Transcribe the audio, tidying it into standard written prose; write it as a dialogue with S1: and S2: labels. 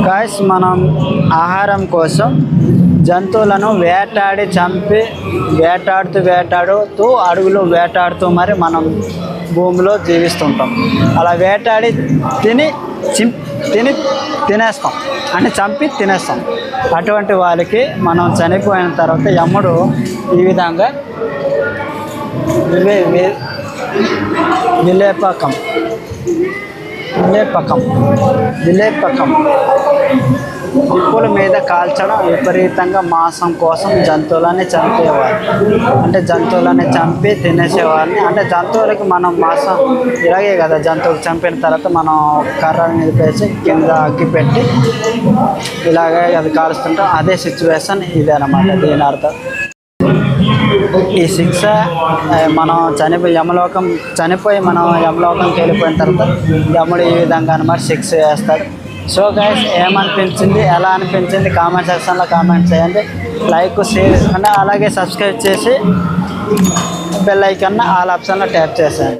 S1: Guys మనం ఆహారం కోసం జంతువులను వేటాడి చంపి వేటాడుతూ అడవిలో వేటాడుతూ మరి మనం భూమిలో జీవిస్తుంటాం. అలా వేటాడి తినేస్తాం అంటే చంపి తినేస్తాం. అటువంటి వాళ్ళకి మనం చనిపోయిన తర్వాత యముడు ఈ విధంగా విలేపకం నిప్పుల మీద కాల్చడం, విపరీతంగా మాంసం కోసం జంతువులని చంపేవారు. అంటే జంతువులని చంపి తినేసేవారిని. అంటే జంతువులకి మనం మాంసం ఇలాగే కదా, జంతువులు చంపిన తర్వాత మనం కర్ర మీద వేసి కింద అగ్గి పెట్టి ఇలాగే అది కాలుస్తుంటాం. అదే సిచ్యువేషన్ ఇదే అన్నమాట. దీని అర్థం ఈ శిక్ష మనం చనిపోయి మనం యమలోకంకి వెళ్ళిపోయిన తర్వాత యముడు ఈ విధంగా అన్నమాట శిక్ష వేస్తాడు. సో గైస్ ఏమనిపించింది, ఎలా అనిపించింది కామెంట్ సెక్షన్లో కామెంట్ చేయండి. లైక్, షేర్ చేసుకోండి. అలాగే సబ్స్క్రైబ్ చేసి బెల్ ఐకాన్ ఆల్ ఆప్షన్లో ట్యాప్ చేసేయండి.